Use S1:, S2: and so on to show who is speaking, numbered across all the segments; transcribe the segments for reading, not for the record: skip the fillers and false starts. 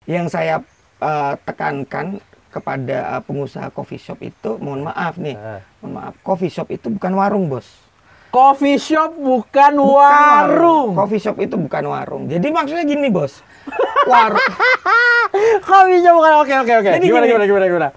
S1: Yang saya tekankan kepada pengusaha coffee shop itu, mohon maaf nih, mohon maaf, coffee shop itu bukan warung, Bos.
S2: Coffee shop bukan warung.
S1: Coffee shop itu bukan warung. Jadi maksudnya gini, Bos. Warung.
S2: Coffee shop bukan. Oke.
S1: Jadi
S2: Gimana?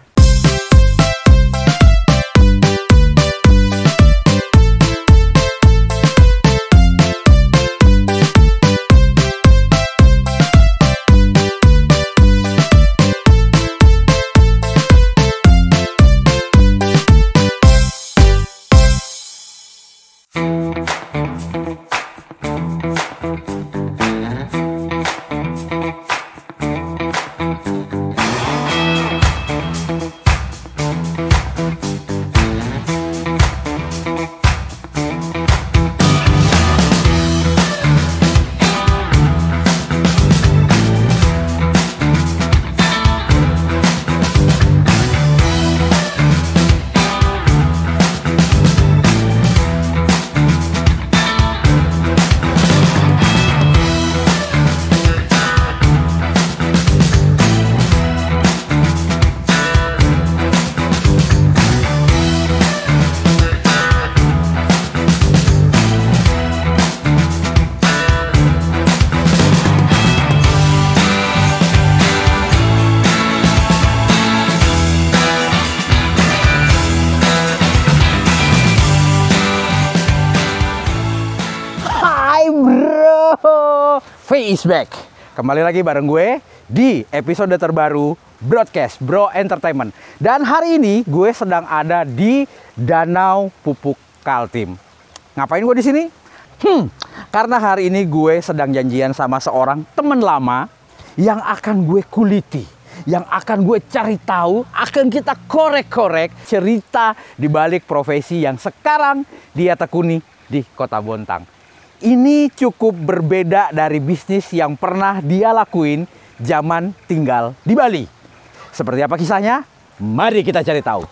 S2: Is back. Kembali lagi bareng gue di episode terbaru Broadcast Bro Entertainment. Dan hari ini gue sedang ada di Danau Pupuk Kaltim. Ngapain gue di sini? Karena hari ini gue sedang janjian sama seorang teman lama yang akan gue kuliti, yang akan gue cari tahu, akan kita korek-korek cerita di balik profesi yang sekarang dia tekuni di Kota Bontang. Ini cukup berbeda dari bisnis yang pernah dia lakuin zaman tinggal di Bali. Seperti apa kisahnya? Mari kita cari tahu.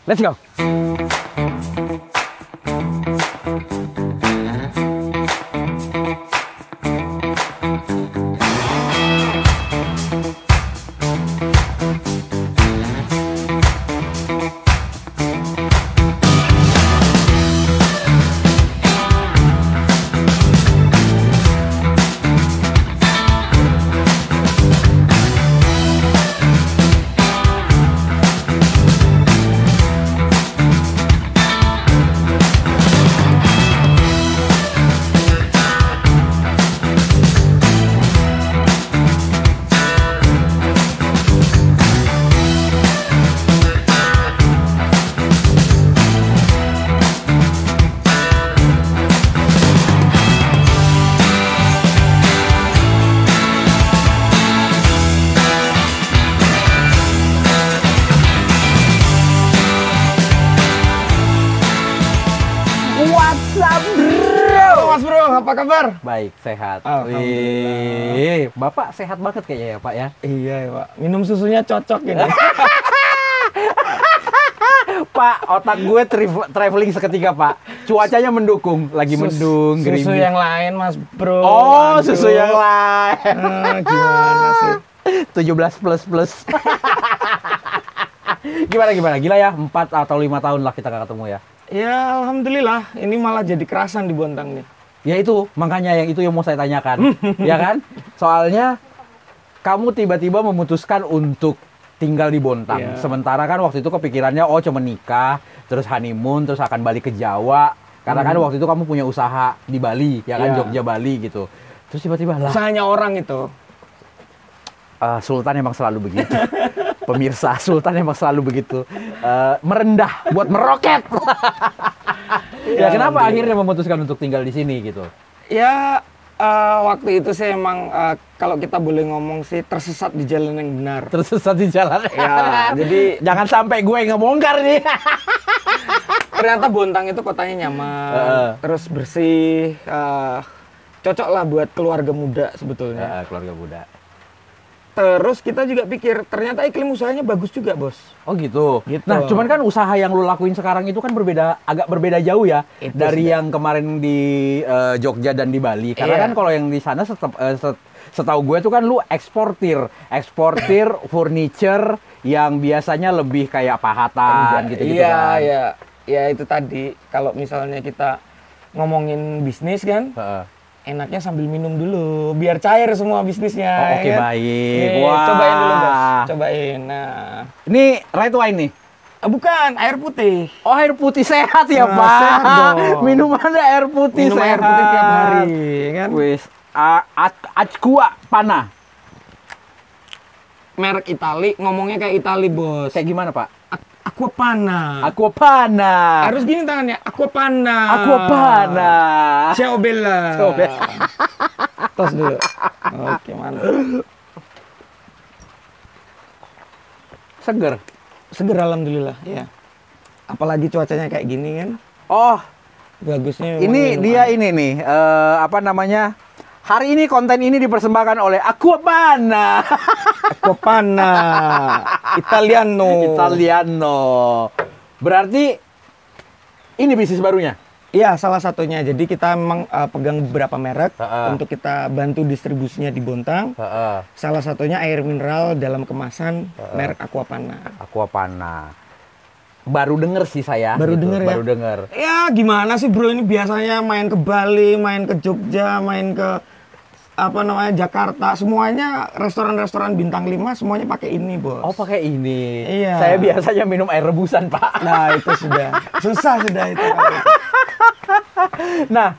S2: Let's go!
S1: Apa kabar?
S2: Baik, sehat.
S1: Alhamdulillah.
S2: Wih, Bapak sehat banget kayaknya ya, Pak ya?
S1: Iya, Pak. Minum susunya cocok ini.
S2: Pak, otak gue traveling seketika, Pak. Cuacanya mendukung, lagi mendung, gerimis.
S1: Susu yang lain, Mas Bro.
S2: Oh,
S1: aduh.
S2: susu yang lain.
S1: Gimana sih?
S2: 17 plus. Gimana? Gila ya, 4 atau 5 tahun lah kita gak ketemu ya.
S1: Ya, alhamdulillah. Ini malah jadi kerasan di Bontang nih.
S2: Ya itu, makanya yang mau saya tanyakan. Ya kan? Soalnya kamu tiba-tiba memutuskan untuk tinggal di Bontang.
S1: Yeah.
S2: Sementara kan waktu itu kepikirannya cuma nikah, terus honeymoon, terus akan balik ke Jawa. Karena kan waktu itu kamu punya usaha di Bali, ya kan?
S1: Yeah.
S2: Jogja, Bali gitu. Terus tiba-tiba lah.
S1: Usahanya orang itu.
S2: Sultan emang selalu begitu. Pemirsa, Sultan emang selalu begitu. Merendah buat meroket. Ya, kenapa akhirnya memutuskan untuk tinggal di sini gitu?
S1: Ya, waktu itu saya emang kalau kita boleh ngomong sih tersesat di jalan yang benar.
S2: Tersesat di jalan.
S1: Ya, jadi
S2: jangan sampai gue ngebongkar nih.
S1: ternyata Bontang itu kotanya nyaman, terus bersih, cocok lah buat keluarga muda sebetulnya.
S2: Keluarga muda.
S1: Terus kita juga pikir ternyata iklim usahanya bagus juga, Bos.
S2: Oh gitu.
S1: Gitu.
S2: Nah, cuman kan usaha yang lu lakuin sekarang itu kan agak berbeda jauh ya
S1: Itu
S2: dari
S1: sudah.
S2: yang kemarin di Jogja dan di Bali. Karena
S1: Iya.
S2: kan kalau yang di sana setahu gue tuh kan lu eksportir furniture yang biasanya lebih kayak pahatan gitu-gitu
S1: Iya,
S2: kan.
S1: iya. Ya itu tadi kalau misalnya kita ngomongin bisnis kan,
S2: Heeh.
S1: enaknya sambil minum dulu biar cair semua bisnisnya.
S2: Oh, oke,
S1: ya kan?
S2: baik.
S1: Nih,
S2: Wah.
S1: cobain dulu, Bos. Cobain. Nah,
S2: Ini red wine nih.
S1: bukan air putih.
S2: Oh, air putih sehat ya,
S1: Nah,
S2: Pak.
S1: sehat dong.
S2: Minumannya air putih
S1: Minum
S2: sehat.
S1: air putih tiap hari, kan?
S2: Wis, Aqua Panna.
S1: Merek Itali, ngomongnya kayak Itali, Bos.
S2: Kayak gimana, Pak?
S1: Aqua Panna.
S2: Aqua Panna.
S1: Harus gini tangannya. Aqua Panna.
S2: Aqua Panna.
S1: Ciao Bella.
S2: Ciao Bella.
S1: Tos dulu. Oke, mantap.
S2: Seger.
S1: Seger alhamdulillah, ya. Apalagi cuacanya kayak gini kan.
S2: Oh,
S1: Bagusnya memang
S2: ini
S1: minum
S2: dia
S1: air.
S2: ini nih, apa namanya? Hari ini konten ini dipersembahkan oleh Aqua Panna.
S1: Aqua Panna. Italiano.
S2: Italiano. Berarti ini bisnis barunya?
S1: Iya, salah satunya. Jadi kita memang pegang beberapa merek
S2: Ha-ha.
S1: untuk kita bantu distribusinya di Bontang. Salah satunya air mineral dalam kemasan merek Aqua Panna.
S2: Aqua Panna. Baru denger sih saya.
S1: Baru
S2: gitu.
S1: denger ya?
S2: Baru denger.
S1: Ya gimana sih bro, ini biasanya main ke Bali, main ke Jogja, main ke Jakarta, semuanya restoran-restoran bintang 5 semuanya pakai ini, Bos.
S2: Oh, pakai ini.
S1: Iya.
S2: Saya biasanya minum air rebusan, Pak.
S1: Nah, itu sudah susah sudah itu.
S2: Nah,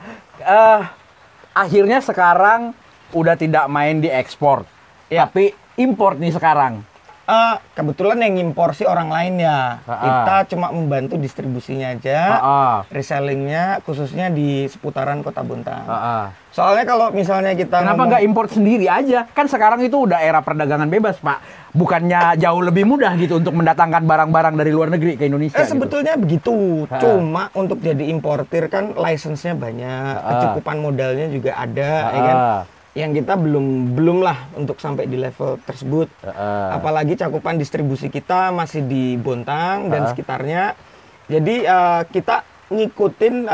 S2: akhirnya sekarang udah tidak main di ekspor,
S1: Ya.
S2: tapi import nih sekarang.
S1: Kebetulan yang ngimpor sih orang lain ya.
S2: Ha-ha.
S1: Kita cuma membantu distribusinya aja. Resellingnya khususnya di seputaran Kota Bontang. Soalnya kalau misalnya kita
S2: Kenapa nggak import sendiri aja? Kan sekarang itu udah era perdagangan bebas, Pak. Bukannya jauh lebih mudah gitu untuk mendatangkan barang-barang dari luar negeri ke Indonesia? Gitu?
S1: sebetulnya begitu.
S2: Ha-ha.
S1: Cuma untuk jadi importir kan license-nya banyak, kecukupan modalnya juga ada, ya kan? Yang kita belum lah untuk sampai di level tersebut. Apalagi cakupan distribusi kita masih di Bontang dan sekitarnya. Jadi kita ngikutin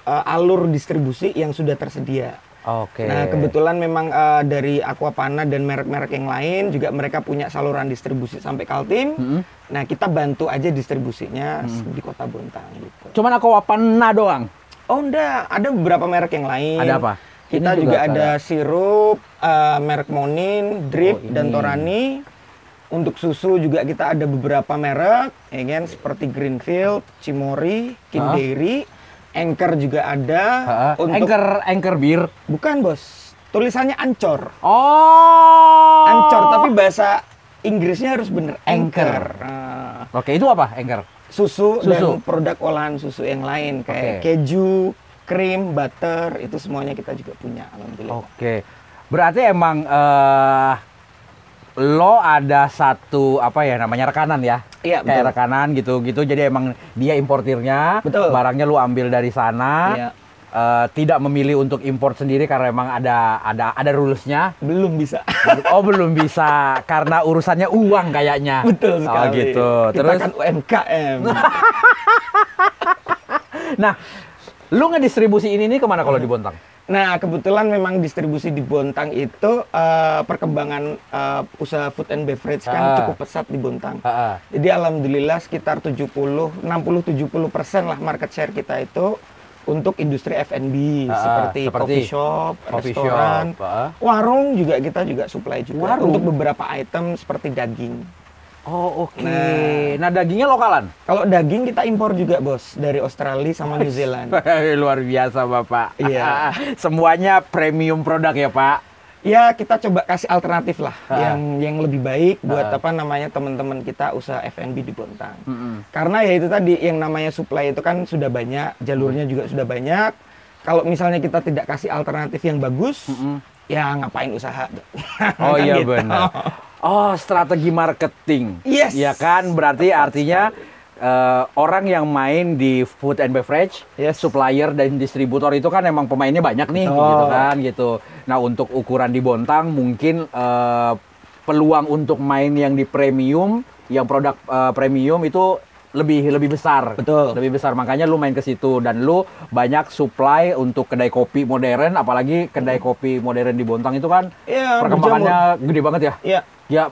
S1: alur distribusi yang sudah tersedia.
S2: Oke.
S1: Nah, kebetulan memang dari Aqua Panna dan merek-merek yang lain juga mereka punya saluran distribusi sampai Kaltim. Nah, kita bantu aja distribusinya di Kota Bontang gitu.
S2: Cuman Aqua Panna doang?
S1: Oh, enggak, ada beberapa merek yang lain.
S2: Ada apa?
S1: Kita
S2: Ini
S1: juga
S2: juga
S1: ada sirup, merek Monin, Drip,
S2: Oh, ini.
S1: dan Torani. Untuk susu juga kita ada beberapa merek, ya kan, seperti Greenfield, Cimori, King Dairy, Anchor juga ada. Untuk
S2: Anchor bir?
S1: bukan bos, tulisannya Ancor.
S2: Oh.
S1: Ancor, tapi bahasa Inggrisnya harus bener, Anchor.
S2: Oke, itu apa Anchor?
S1: Susu
S2: Susu.
S1: dan produk olahan susu yang lain kayak keju, krim, butter, itu semuanya kita juga punya, alhamdulillah.
S2: Oke, berarti emang lo ada satu apa ya namanya rekanan ya?
S1: Iya,
S2: Kayak
S1: betul.
S2: rekanan gitu-gitu. Jadi emang dia importirnya,
S1: Betul.
S2: barangnya lo ambil dari sana.
S1: Iya.
S2: Tidak memilih untuk import sendiri karena emang ada rulesnya.
S1: Belum bisa.
S2: Oh, belum bisa karena urusannya uang kayaknya.
S1: Betul sekali.
S2: Oh gitu.
S1: Kita
S2: Terus
S1: kan UMKM.
S2: nah, lu ngedistribusi ini nih kemana kalau di Bontang?
S1: Nah, kebetulan memang distribusi di Bontang itu perkembangan usaha food and beverage kan cukup pesat di Bontang. Jadi alhamdulillah sekitar 60-70% lah market share kita itu untuk industri F&B seperti coffee shop, restoran, warung juga kita juga supply juga
S2: Warung?
S1: untuk beberapa item seperti daging.
S2: Oh, oke. Nah, dagingnya lokalan?
S1: Kalau daging kita impor juga bos dari Australia sama New Zealand.
S2: Luar biasa Bapak.
S1: Iya.
S2: Semuanya premium produk ya Pak?
S1: Ya kita coba kasih alternatif lah yang lebih baik buat apa namanya teman-teman kita usaha F&B di Bontang. Karena ya itu tadi yang namanya supply itu kan sudah banyak, jalurnya juga sudah banyak. Kalau misalnya kita tidak kasih alternatif yang bagus, ya ngapain usaha?
S2: Oh
S1: Kan
S2: iya
S1: gitu.
S2: benar. Oh, strategi marketing.
S1: Yes.
S2: Ya kan, berarti artinya orang yang main di food and beverage, supplier dan distributor itu kan emang pemainnya banyak nih, gitu kan, gitu. Nah, untuk ukuran di Bontang mungkin peluang untuk main yang di premium, yang produk premium itu lebih besar.
S1: Betul.
S2: Lebih besar, makanya lu main ke situ dan lu banyak supply untuk kedai kopi modern, apalagi kedai kopi modern di Bontang itu kan perkembangannya gede banget ya.
S1: Iya.
S2: Ya,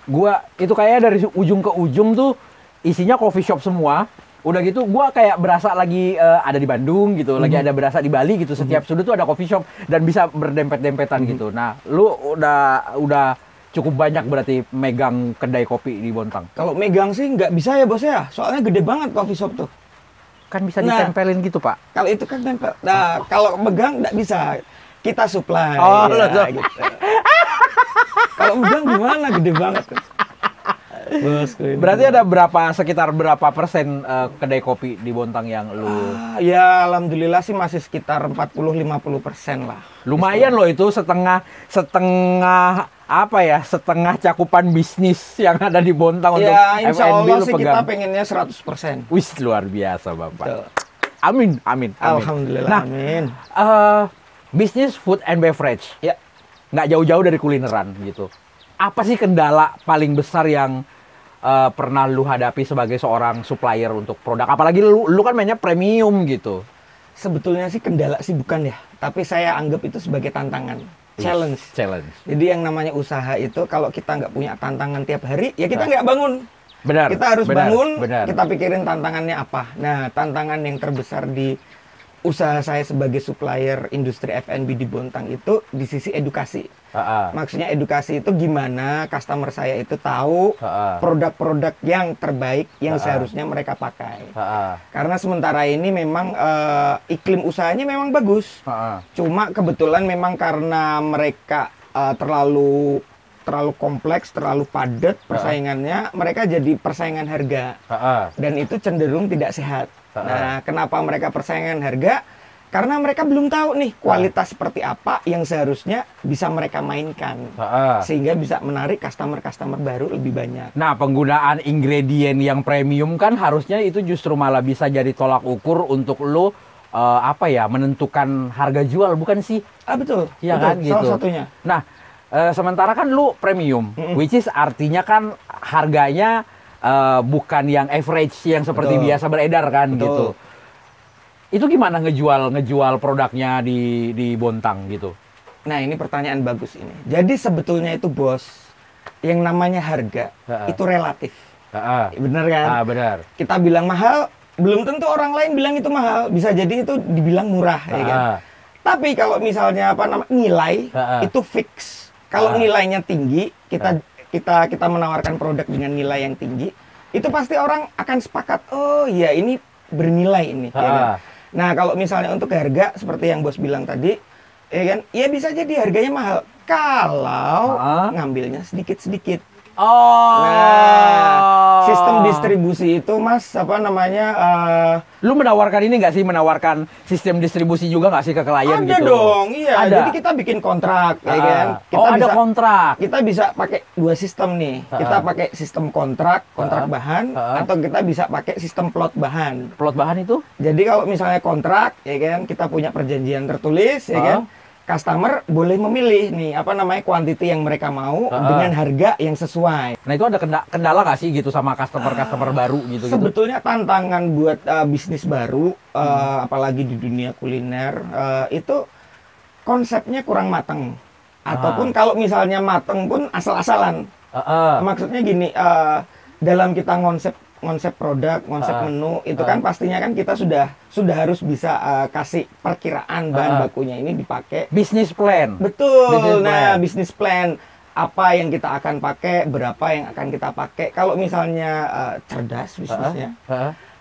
S2: gua itu kayaknya dari ujung ke ujung tuh isinya coffee shop semua. Udah gitu gua kayak berasa lagi ada di Bandung gitu, lagi ada berasa di Bali gitu. Setiap sudut tuh ada coffee shop dan bisa berdempet-dempetan gitu. Nah, lu udah cukup banyak berarti megang kedai kopi di Bontang.
S1: Kalau megang sih nggak bisa ya bos ya, soalnya gede banget coffee shop tuh.
S2: Kan bisa ditempelin gitu Pak.
S1: Kalau itu kan tempel. Nah, kalau megang nggak bisa. Kita supply.
S2: Oh,
S1: ya, gitu. Kalau megang gimana? Gede banget. Bos,
S2: berarti ada sekitar berapa persen kedai kopi di Bontang yang lu?
S1: Ya alhamdulillah sih masih sekitar 40-50% lah.
S2: Lumayan loh itu setengah setengah cakupan bisnis yang ada di Bontang untuk
S1: insya
S2: F&B
S1: Allah
S2: lu
S1: sih
S2: pegang.
S1: kita pengennya 100%.
S2: Wis luar biasa Bapak.
S1: Betul.
S2: Amin.
S1: Alhamdulillah,
S2: nah,
S1: amin.
S2: Bisnis food and beverage.
S1: Ya.
S2: Nggak jauh-jauh dari kulineran gitu. Apa sih kendala paling besar yang pernah lu hadapi sebagai seorang supplier untuk produk? Apalagi lu kan mainnya premium gitu.
S1: Sebetulnya sih kendala sih bukan ya, tapi saya anggap itu sebagai tantangan, challenge. Jadi yang namanya usaha itu kalau kita nggak punya tantangan tiap hari, ya kita nggak bangun.
S2: Benar.
S1: Kita harus bangun,
S2: benar.
S1: kita pikirin tantangannya apa. Nah, tantangan yang terbesar di usaha saya sebagai supplier industri F&B di Bontang itu di sisi edukasi. Maksudnya edukasi itu gimana customer saya itu tahu produk-produk yang terbaik yang seharusnya mereka pakai. Karena sementara ini memang iklim usahanya memang bagus. Cuma kebetulan memang karena mereka terlalu kompleks, terlalu padat persaingannya, mereka jadi persaingan harga. Dan itu cenderung tidak sehat. Nah, kenapa mereka persaingan harga? Karena mereka belum tahu nih kualitas seperti apa yang seharusnya bisa mereka mainkan. Sehingga bisa menarik customer-customer baru lebih banyak.
S2: Nah, penggunaan ingredient yang premium kan harusnya itu justru malah bisa jadi tolak ukur untuk lo menentukan harga jual, bukan sih?
S1: Betul.
S2: Iya
S1: betul,
S2: kan gitu.
S1: Salah satunya.
S2: Nah, sementara kan lu premium, which is artinya kan harganya bukan yang average yang seperti biasa beredar kan. Betul. Gitu. Itu gimana ngejual produknya di Bontang gitu?
S1: Nah, ini pertanyaan bagus ini. Jadi sebetulnya itu bos, yang namanya harga itu relatif. Bener kan?
S2: Benar.
S1: Kita bilang mahal, belum tentu orang lain bilang itu mahal. Bisa jadi itu dibilang murah, ya kan? Tapi kalau misalnya nilai itu fix. Kalau nilainya tinggi, kita menawarkan produk dengan nilai yang tinggi, itu pasti orang akan sepakat, oh iya ini bernilai ini. Ya kan? Nah, kalau misalnya untuk harga seperti yang bos bilang tadi, ya kan, ya bisa jadi harganya mahal kalau ngambilnya sedikit-sedikit. Nah, sistem distribusi itu mas,
S2: lu menawarkan ini nggak sih, menawarkan sistem distribusi juga nggak sih ke klien gitu?
S1: Ada dong, iya.
S2: Ada.
S1: Jadi kita bikin kontrak, ya kan? Kita
S2: ada kontrak.
S1: Kita bisa pakai dua sistem nih. Kita pakai sistem kontrak bahan, atau kita bisa pakai sistem plot bahan.
S2: Plot bahan itu?
S1: Jadi kalau misalnya kontrak, ya kan, kita punya perjanjian tertulis, ya kan? Customer boleh memilih nih kuantiti yang mereka mau dengan harga yang sesuai.
S2: Nah, itu ada kendala nggak sih gitu sama customer baru gitu?
S1: Sebetulnya tantangan buat bisnis baru, apalagi di dunia kuliner, itu konsepnya kurang matang. Ataupun kalau misalnya matang pun asal-asalan. Maksudnya gini, dalam kita konsep produk, konsep menu itu kan pastinya kan kita sudah harus bisa kasih perkiraan bahan bakunya ini dipakai.
S2: Business plan.
S1: Betul. Business plan apa yang kita akan pakai, berapa yang akan kita pakai. Kalau misalnya cerdas bisnisnya,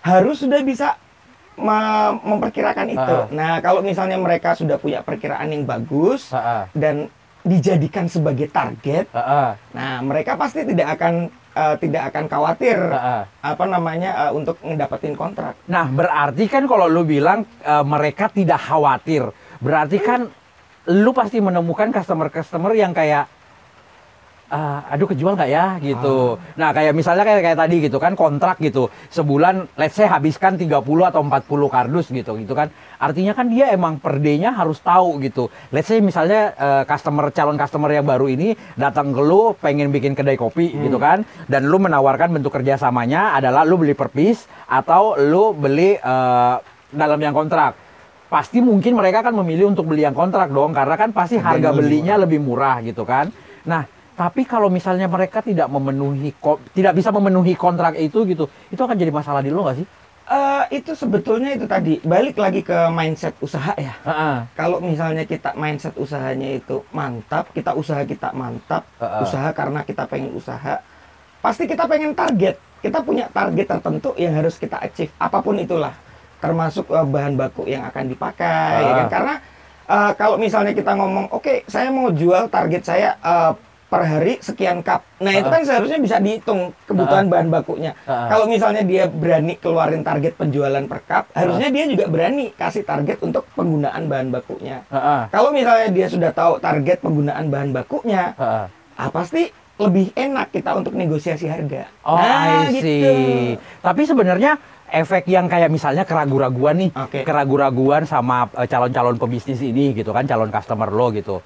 S1: harus sudah bisa memperkirakan itu. Nah, kalau misalnya mereka sudah punya perkiraan yang bagus dan dijadikan sebagai target, nah mereka pasti tidak akan khawatir untuk mendapatkan kontrak.
S2: Nah, berarti kan kalau lu bilang mereka tidak khawatir, berarti kan lu pasti menemukan customer yang kayak aduh kejual nggak ya gitu. Nah kayak misalnya kayak tadi gitu kan, kontrak gitu sebulan let's say habiskan 30 atau 40 kardus gitu kan. Artinya kan dia emang per day-nya harus tahu gitu. Let's say misalnya calon customer yang baru ini datang ke lu pengen bikin kedai kopi gitu kan, dan lu menawarkan bentuk kerjasamanya adalah lu beli per piece atau lu beli dalam yang kontrak. Pasti mungkin mereka kan memilih untuk beli yang kontrak dong, karena kan pasti harga belinya lebih murah gitu kan. Nah, tapi kalau misalnya mereka tidak bisa memenuhi kontrak itu gitu, itu akan jadi masalah di lo nggak sih?
S1: Itu sebetulnya itu tadi balik lagi ke mindset usaha ya. Kalau misalnya kita mindset usahanya itu mantap, usaha kita mantap, usaha karena kita pengen usaha, pasti kita pengen target. Kita punya target tertentu yang harus kita achieve, apapun itulah, termasuk bahan baku yang akan dipakai, ya kan? Karena kalau misalnya kita ngomong, oke, saya mau jual, target saya per hari sekian cup. Nah, itu kan seharusnya bisa dihitung kebutuhan bahan bakunya. Kalau misalnya dia berani keluarin target penjualan per cup, harusnya dia juga berani kasih target untuk penggunaan bahan bakunya. Kalau misalnya dia sudah tahu target penggunaan bahan bakunya, pasti lebih enak kita untuk negosiasi harga.
S2: I see. Gitu. Tapi sebenarnya efek yang kayak misalnya keraguan-raguan nih, keraguan-raguan sama calon-calon pebisnis ini gitu kan, calon customer lo gitu.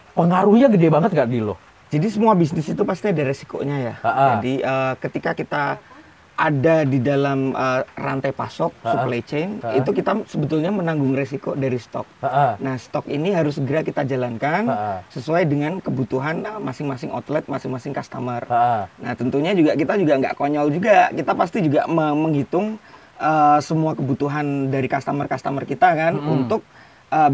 S2: Pengaruhnya gede banget gak di lo?
S1: Jadi semua bisnis itu pasti ada resikonya ya. Jadi ketika kita ada di dalam rantai pasok, supply chain, itu kita sebetulnya menanggung resiko dari stok. Nah, stok ini harus segera kita jalankan sesuai dengan kebutuhan masing-masing outlet, masing-masing customer. Nah, tentunya kita juga nggak konyol juga. Kita pasti juga menghitung semua kebutuhan dari customer kita kan, untuk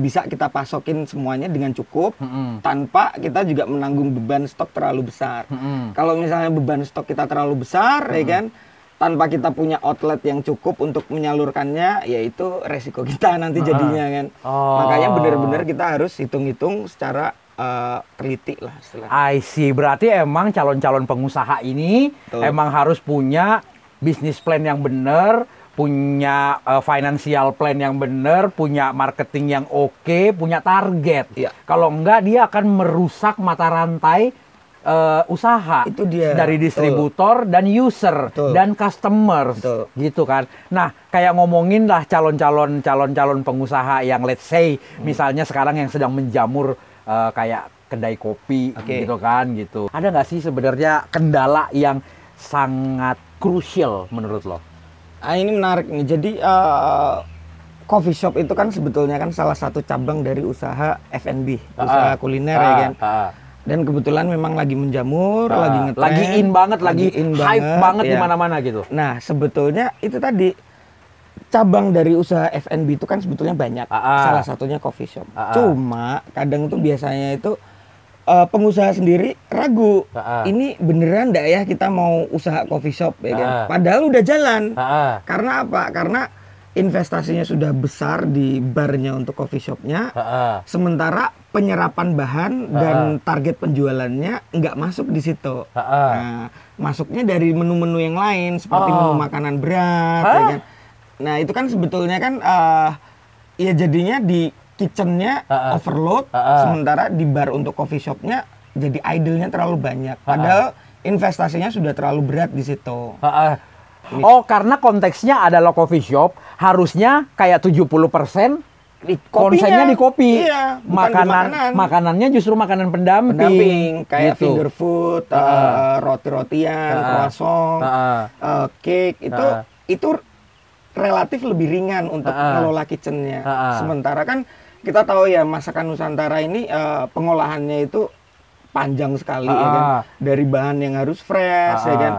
S1: bisa kita pasokin semuanya dengan cukup, tanpa kita juga menanggung beban stok terlalu besar. Kalau misalnya beban stok kita terlalu besar, ya kan, tanpa kita punya outlet yang cukup untuk menyalurkannya, yaitu resiko kita nanti jadinya kan. Makanya benar-benar kita harus hitung-hitung secara teliti lah istilahnya.
S2: I see. Berarti emang calon-calon pengusaha ini emang harus punya bisnis plan yang benar, punya financial plan yang benar, punya marketing yang oke, punya target. Kalau enggak, dia akan merusak mata rantai usaha. Itu dia. Dari distributor dan user dan customer, gitu kan. Nah, kayak ngomongin lah calon-calon pengusaha yang let's say misalnya sekarang yang sedang menjamur kayak kedai kopi, gitu kan, gitu. Ada nggak sih sebenarnya kendala yang sangat krusial menurut lo?
S1: Ini menarik nih. Jadi coffee shop itu kan sebetulnya kan salah satu cabang dari usaha F&B, usaha kuliner ya kan. Dan kebetulan memang lagi menjamur, lagi ngetren,
S2: lagi in banget, lagi hype banget di mana-mana gitu.
S1: Nah, sebetulnya itu tadi cabang dari usaha F&B itu kan sebetulnya banyak. Salah satunya coffee shop. Cuma kadang tuh biasanya itu pengusaha sendiri ragu, ini beneran enggak ya kita mau usaha coffee shop ya kan? Padahal udah jalan. Karena apa? Karena investasinya sudah besar di barnya untuk coffee shopnya, sementara penyerapan bahan dan target penjualannya nggak masuk di situ. Nah, masuknya dari menu-menu yang lain seperti menu makanan berat, ya kan? Nah, itu kan sebetulnya kan ya jadinya di kitchennya overload, sementara di bar untuk coffee shopnya jadi idle-nya terlalu banyak. Padahal investasinya sudah terlalu berat di situ.
S2: Karena konteksnya adalah coffee shop, harusnya kayak 70% konsennya di kopi.
S1: Iya,
S2: makanannya justru makanan pendamping.
S1: Kayak
S2: gitu.
S1: Finger food, roti-rotian, croissant, cake, itu relatif lebih ringan untuk mengelola kitchennya. Sementara kan kita tahu ya, masakan Nusantara ini pengolahannya itu panjang sekali, ya kan? Dari bahan yang harus fresh, ya kan?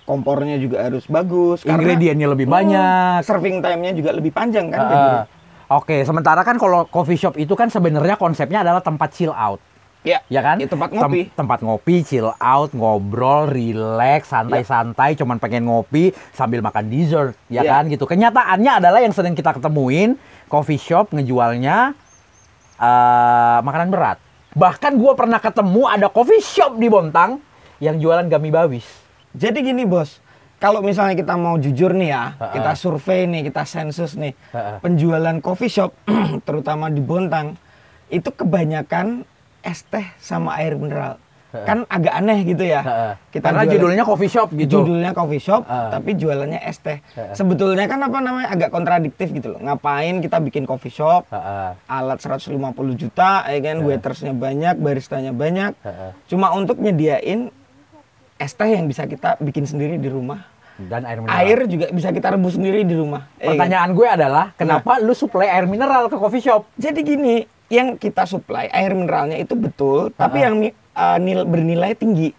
S1: Kompornya juga harus bagus,
S2: ingredientnya lebih banyak,
S1: serving time-nya juga lebih panjang kan.
S2: Oke, sementara kan kalau coffee shop itu kan sebenarnya konsepnya adalah tempat chill out. Ya kan?
S1: Ya, tempat ngopi.
S2: Tempat ngopi, chill out, ngobrol, relax, santai-santai, cuman pengen ngopi sambil makan dessert, ya kan gitu. Kenyataannya adalah yang sering kita ketemuin, coffee shop ngejualnya makanan berat. Bahkan gue pernah ketemu ada coffee shop di Bontang yang jualan gami bawis.
S1: Jadi gini bos, kalau misalnya kita mau jujur nih ya, kita survei nih, kita sensus nih, penjualan coffee shop, terutama di Bontang, itu kebanyakan es teh sama air mineral. Kan agak aneh gitu ya.
S2: Karena judulnya coffee shop gitu.
S1: Judulnya coffee shop, tapi jualannya es teh. Sebetulnya kan agak kontradiktif gitu loh. Ngapain kita bikin coffee shop, alat 150 juta, ya kan, waitersnya banyak, baristanya banyak, cuma untuk nyediain es teh yang bisa kita bikin sendiri di rumah.
S2: Dan air mineral.
S1: Air juga bisa kita rebus sendiri di rumah.
S2: Pertanyaan gue adalah, kenapa lu supply air mineral ke coffee shop?
S1: Jadi gini, yang kita supply air mineralnya itu betul, tapi yang bernilai tinggi.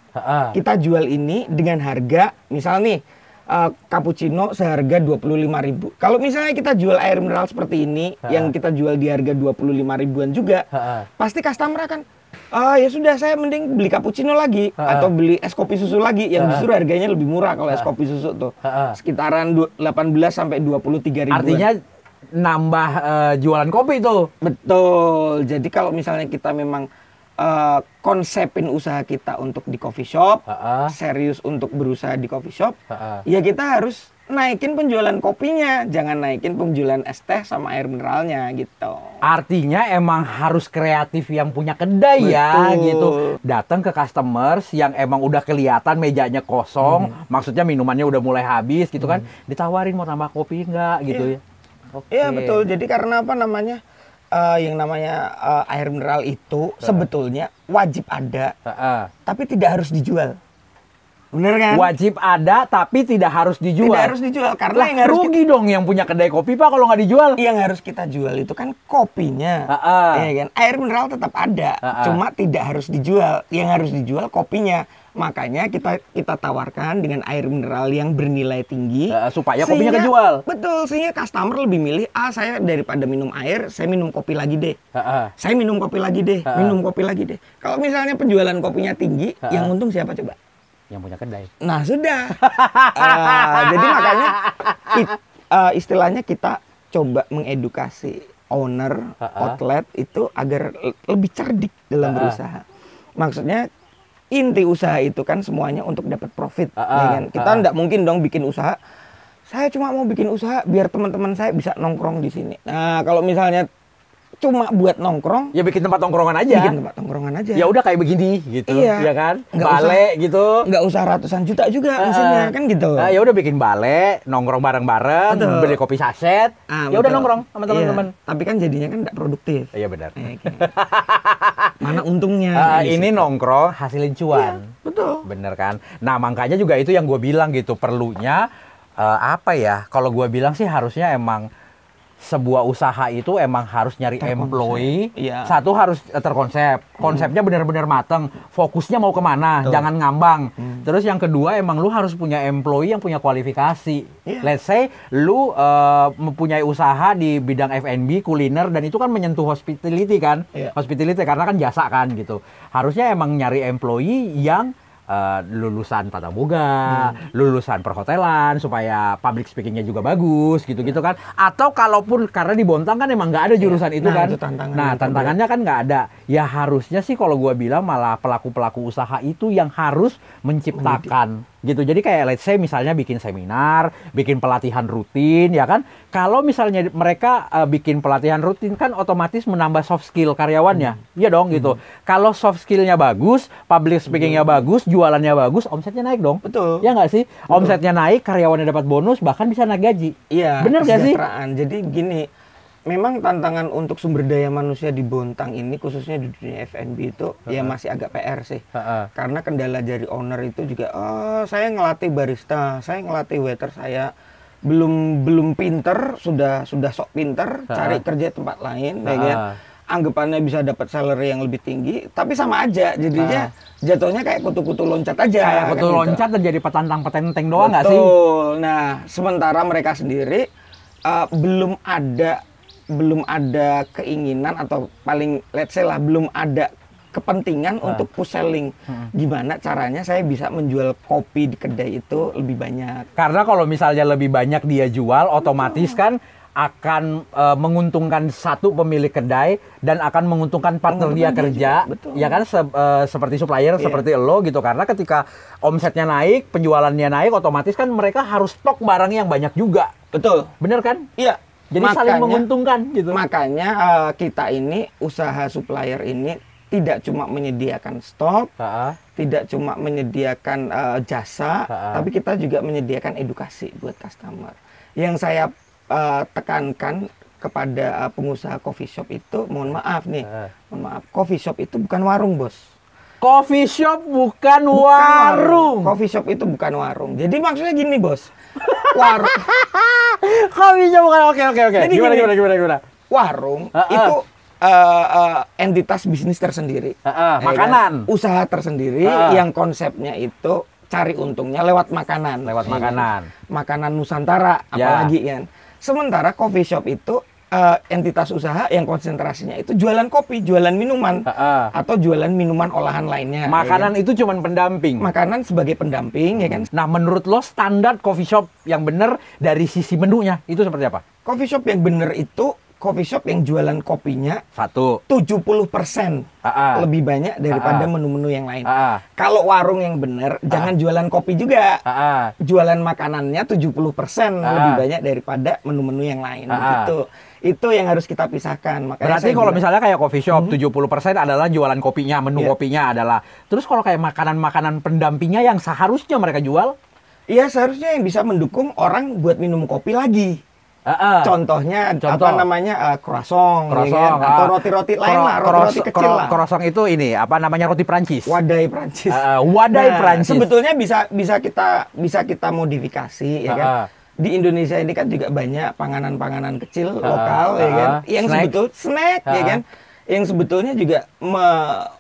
S1: Kita jual ini dengan harga, misal nih, cappuccino seharga 25.000. Kalau misalnya kita jual air mineral seperti ini, yang kita jual di harga 25 ribuan juga, pasti customer akan, ya sudah, saya mending beli cappuccino lagi atau beli es kopi susu lagi yang justru harganya lebih murah. Kalau es kopi susu tuh sekitaran 18 sampai 23 ribuan.
S2: Artinya nambah jualan kopi tuh.
S1: Betul. Jadi kalau misalnya kita memang konsepin usaha kita untuk di coffee shop, serius untuk berusaha di coffee shop, ya kita harus naikin penjualan kopinya, jangan naikin penjualan es teh sama air mineralnya gitu.
S2: Artinya emang harus kreatif yang punya kedai. Betul. Ya gitu. Datang ke customers yang emang udah kelihatan mejanya kosong, maksudnya minumannya udah mulai habis gitu kan, ditawarin mau tambah kopi enggak gitu ya.
S1: Iya betul. Jadi karena yang namanya air mineral itu sebetulnya wajib ada, tapi tidak harus dijual. Bener kan?
S2: Wajib ada tapi tidak harus dijual.
S1: Tidak harus dijual karena yang harus
S2: rugi dong yang punya kedai kopi Pak kalau nggak dijual.
S1: Yang harus kita jual itu kan kopinya, ya kan? Air mineral tetap ada, cuma tidak harus dijual. Yang harus dijual kopinya. Makanya kita tawarkan dengan air mineral yang bernilai tinggi
S2: supaya kopinya kejual.
S1: Betul, sehingga customer lebih milih, saya daripada minum air, saya minum kopi lagi deh. Saya minum kopi lagi deh, minum kopi lagi deh. Kalau misalnya penjualan kopinya tinggi, yang untung siapa coba?
S2: Yang punya kedai.
S1: Nah sudah. Jadi makanya istilahnya kita coba mengedukasi owner outlet itu agar lebih cerdik dalam berusaha. Maksudnya inti usaha itu kan semuanya untuk dapat profit. Ya kan? Kita nggak mungkin dong bikin usaha. Saya cuma mau bikin usaha biar teman-teman saya bisa nongkrong di sini. Nah kalau misalnya cuma buat nongkrong,
S2: ya bikin tempat nongkrongan aja.
S1: Bikin tempat nongkrongan aja.
S2: Ya udah kayak begini gitu, ya kan? Bale gitu.
S1: Nggak usah ratusan juta juga mesinnya kan gitu.
S2: Nah, ya udah bikin bale, nongkrong bareng-bareng, beli kopi saset. Ya udah nongkrong sama teman-teman.
S1: Tapi kan jadinya kan nggak produktif.
S2: Iya benar.
S1: Mana untungnya?
S2: Ini nongkrong hasilin cuan.
S1: Iya, betul.
S2: Bener kan? Nah makanya juga itu yang gue bilang gitu, perlunya apa ya? Kalau gue bilang sih harusnya emang sebuah usaha itu emang harus nyari employee. Satu harus terkonsep, konsepnya benar-benar mateng, fokusnya mau kemana, jangan ngambang. Terus yang kedua emang lu harus punya employee yang punya kualifikasi. Let's say lu mempunyai usaha di bidang F&B, kuliner, dan itu kan menyentuh hospitality kan, hospitality karena kan jasa kan gitu. Harusnya emang nyari employee yang lulusan tata boga, lulusan perhotelan supaya public speakingnya juga bagus gitu-gitu kan. Atau kalaupun karena di Bontang kan emang nggak ada jurusan itu kan. Itu tantangannya kan nggak ada. Ya harusnya sih kalau gua bilang malah pelaku-pelaku usaha itu yang harus menciptakan gitu. Jadi kayak let's say misalnya bikin seminar, bikin pelatihan rutin ya kan. Kalau misalnya mereka bikin pelatihan rutin kan otomatis menambah soft skill karyawannya. Iya dong gitu. Kalau soft skillnya bagus, public speakingnya bagus, jualannya bagus, omsetnya naik dong.
S1: Betul.
S2: Ya nggak sih? Omsetnya naik, karyawannya dapat bonus, bahkan bisa naik gaji.
S1: Iya.
S2: Bener nggak sih?
S1: Jadi gini, memang tantangan untuk sumber daya manusia di Bontang ini, khususnya di dunia F&B itu, ya masih agak PR sih. Karena kendala dari owner itu juga, saya ngelatih barista, saya ngelatih waiter saya, belum pinter, sudah sok pinter, cari kerja tempat lain, ya kan? Anggapannya bisa dapat salary yang lebih tinggi, tapi sama aja, jadinya jatuhnya kayak kutu-kutu loncat aja.
S2: Kayak kutu kan loncat dan jadi petantang petenteng doang nggak sih?
S1: Betul. Nah, sementara mereka sendiri belum ada keinginan atau paling let's say lah belum ada kepentingan untuk push selling. Gimana caranya saya bisa menjual kopi di kedai itu lebih banyak. Karena
S2: kalau misalnya lebih banyak dia jual, otomatis kan akan menguntungkan satu pemilik kedai dan akan menguntungkan partner dia kerja. Ya kan seperti supplier, seperti lo gitu. Karena ketika omsetnya naik, penjualannya naik, otomatis kan mereka harus stok barang yang banyak juga.
S1: Betul.
S2: Bener kan?
S1: Iya.
S2: Jadi saling menguntungkan gitu.
S1: Makanya kita ini usaha supplier ini tidak cuma menyediakan stok, tidak cuma menyediakan jasa, tapi kita juga menyediakan edukasi buat customer. Yang saya tekankan kepada pengusaha coffee shop itu, mohon maaf nih, coffee shop itu bukan warung, bos.
S2: Coffee shop bukan warung.
S1: Coffee shop itu bukan warung. Jadi maksudnya gini, bos. Warung.
S2: Coffee shop bukan. Oke.
S1: Jadi
S2: Gimana?
S1: Warung itu entitas bisnis tersendiri.
S2: Makanan.
S1: Kan? Usaha tersendiri yang konsepnya itu cari untungnya lewat makanan. Makanan Nusantara apalagi kan. Sementara coffee shop itu entitas usaha yang konsentrasinya itu jualan kopi, jualan minuman, atau jualan minuman olahan lainnya.
S2: Makanan
S1: ya kan?
S2: itu cuman pendamping.
S1: Makanan sebagai pendamping, ya kan?
S2: Nah, menurut lo standar coffee shop yang benar dari sisi menunya itu seperti apa?
S1: Coffee shop yang benar itu coffee shop yang jualan kopinya 70% lebih banyak daripada menu-menu yang lain. Kalau warung yang benar, jangan jualan kopi juga. Jualan makanannya 70% lebih banyak daripada menu-menu yang lain. Gitu. Itu yang harus kita pisahkan. Makanya
S2: berarti kalau misalnya kayak coffee shop 70% adalah jualan kopinya, menu kopinya adalah. Terus kalau kayak makanan-makanan pendampingnya yang seharusnya mereka jual?
S1: Iya, seharusnya yang bisa mendukung orang buat minum kopi lagi. Contohnya apa namanya croissant ya kan? Atau roti-roti lain lah, roti-roti kecil lah.
S2: Croissant itu ini apa namanya roti Prancis.
S1: Wadai Prancis.
S2: Prancis.
S1: Sebetulnya bisa kita modifikasi ya kan. Di Indonesia ini kan juga banyak panganan-panganan kecil lokal ya kan. Yang snack ya kan. Yang sebetulnya juga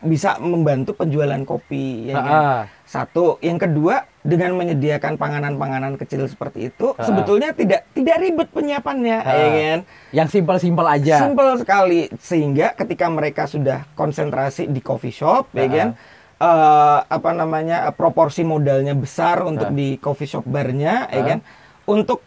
S1: bisa membantu penjualan kopi ya kan. Satu, yang kedua dengan menyediakan panganan-panganan kecil seperti itu sebetulnya tidak ribet penyiapannya ya kan.
S2: Yang simpel-simpel aja.
S1: Simpel sekali sehingga ketika mereka sudah konsentrasi di coffee shop ya kan. Apa namanya proporsi modalnya besar untuk di coffee shop barnya ya kan. Untuk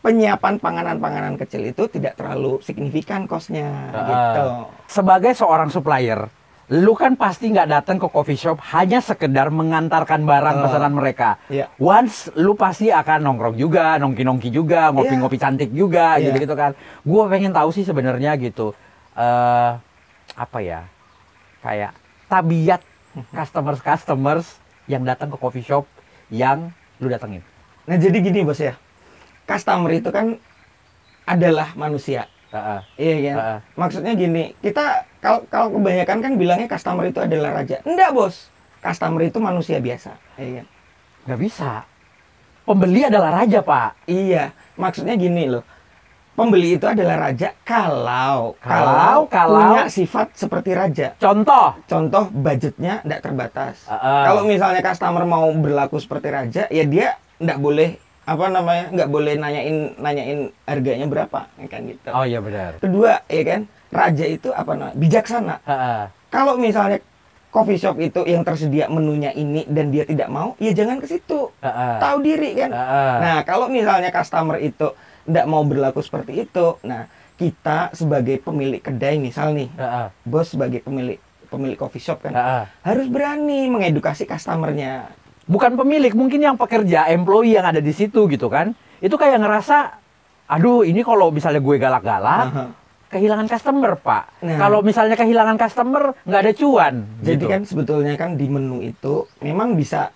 S1: penyiapan panganan-panganan kecil itu tidak terlalu signifikan cost-nya gitu.
S2: Sebagai seorang supplier, lu kan pasti nggak datang ke coffee shop hanya sekedar mengantarkan barang pesanan mereka. Once lu pasti akan nongkrong juga, nongki-nongki juga, ngopi-ngopi cantik juga, gitu-gitu kan. Gue pengen tahu sih sebenarnya gitu, apa ya, kayak tabiat customers yang datang ke coffee shop yang lu datengin.
S1: Nah jadi gini bos ya, customer itu kan adalah manusia. Iya kan? Maksudnya gini, kita kalau kebanyakan kan bilangnya customer itu adalah raja. Enggak bos, customer itu manusia biasa. Iya kan?
S2: Nggak bisa. Pembeli adalah raja, Pak.
S1: Iya, maksudnya gini loh. Pembeli itu adalah raja kalau punya sifat seperti raja. Contoh budgetnya tidak terbatas. Kalau misalnya customer mau berlaku seperti raja, ya dia tidak boleh nggak boleh nanyain harganya berapa kan gitu.
S2: Oh iya benar.
S1: Kedua ya kan, raja itu bijaksana. Kalau misalnya coffee shop itu yang tersedia menunya ini dan dia tidak mau, ya jangan ke situ. Tahu diri kan. Nah kalau misalnya customer itu tidak mau berlaku seperti itu, nah kita sebagai pemilik kedai misal nih, bos sebagai pemilik coffee shop kan, harus berani mengedukasi customernya.
S2: Bukan pemilik, mungkin yang pekerja, employee yang ada di situ gitu kan. Itu kayak ngerasa, aduh ini kalau misalnya gue galak-galak, kehilangan customer, Pak. Nah, kalau misalnya kehilangan customer, nggak ada cuan.
S1: Jadi kan sebetulnya kan di menu itu memang bisa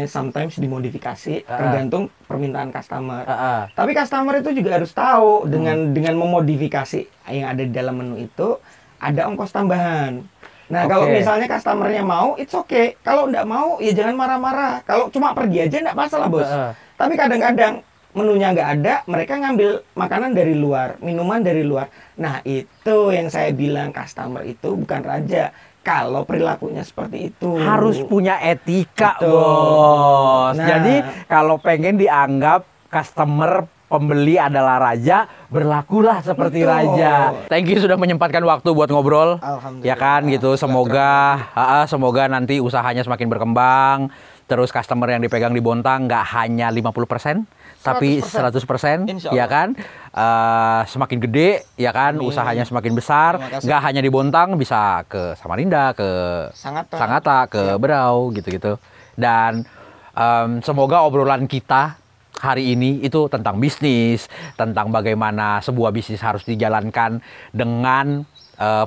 S1: sometimes dimodifikasi tergantung permintaan customer. Tapi customer itu juga harus tahu dengan memodifikasi yang ada di dalam menu itu ada ongkos tambahan. Nah, kalau misalnya customernya mau, it's okay. Kalau nggak mau, ya jangan marah-marah. Kalau cuma pergi aja nggak masalah, bos. Tapi kadang-kadang menunya nggak ada, mereka ngambil makanan dari luar, minuman dari luar. Nah, itu yang saya bilang customer itu bukan raja. Kalau perilakunya seperti itu.
S2: Harus punya etika, bos. Nah, jadi, kalau pengen dianggap customer pembeli adalah raja, berlakulah seperti raja. Thank you sudah menyempatkan waktu buat ngobrol. Ya kan gitu. Semoga nanti usahanya semakin berkembang. Terus customer yang dipegang di Bontang nggak hanya 50%, tapi 100%, ya kan? Semakin gede, ya kan? Usahanya semakin besar. Nggak hanya di Bontang, bisa ke Samarinda, ke Sangatta, ke Berau, gitu-gitu. Dan semoga obrolan kita hari ini itu tentang bisnis, tentang bagaimana sebuah bisnis harus dijalankan dengan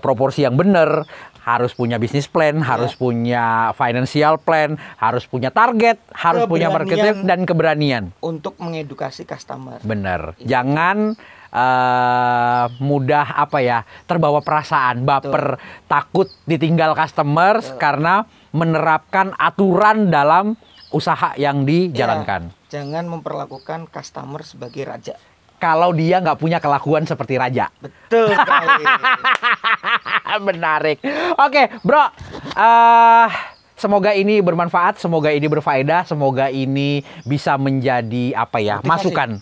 S2: proporsi yang benar, harus punya bisnis plan, harus punya financial plan, harus punya target, harus punya marketing dan keberanian
S1: untuk mengedukasi customer.
S2: Bener. Jangan mudah terbawa perasaan, baper, takut ditinggal customer karena menerapkan aturan dalam usaha yang dijalankan.
S1: Jangan memperlakukan customer sebagai raja.
S2: Kalau dia nggak punya kelakuan seperti raja.
S1: Betul sekali.
S2: Menarik. Oke, bro. Semoga ini bermanfaat, semoga ini berfaedah, semoga ini bisa menjadi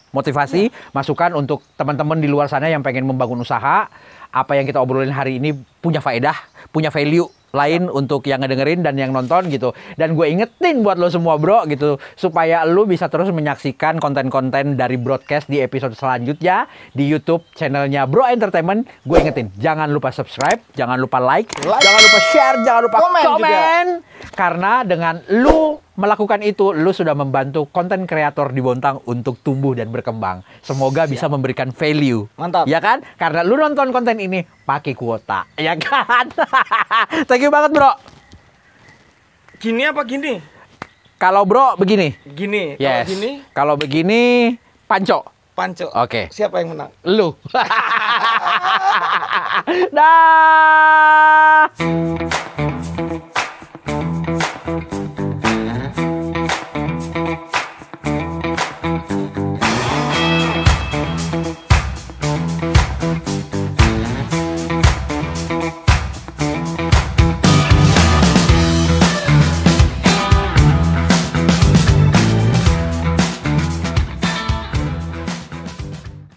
S2: motivasi, masukan untuk teman-teman di luar sana yang pengen membangun usaha. Apa yang kita obrolin hari ini punya faedah, punya value lain untuk yang ngedengerin dan yang nonton gitu. Dan gue ingetin buat lo semua bro gitu, supaya lo bisa terus menyaksikan konten-konten dari broadcast di episode selanjutnya di YouTube channelnya Bro Entertainment. Gue ingetin, jangan lupa subscribe, jangan lupa like, jangan lupa share, jangan lupa komen. Karena dengan lo melakukan itu, lu sudah membantu konten kreator di Bontang untuk tumbuh dan berkembang. Semoga bisa memberikan value.
S1: Mantap.
S2: Ya kan? Karena lu nonton konten ini pakai kuota. Ya kan? Thank you banget, bro.
S1: Gini apa gini?
S2: Kalau bro, begini.
S1: Gini.
S2: Yes.
S1: Kalau gini?
S2: Kalau begini, panco.
S1: Panco.
S2: Oke.
S1: Siapa yang menang?
S2: Lu. Dah.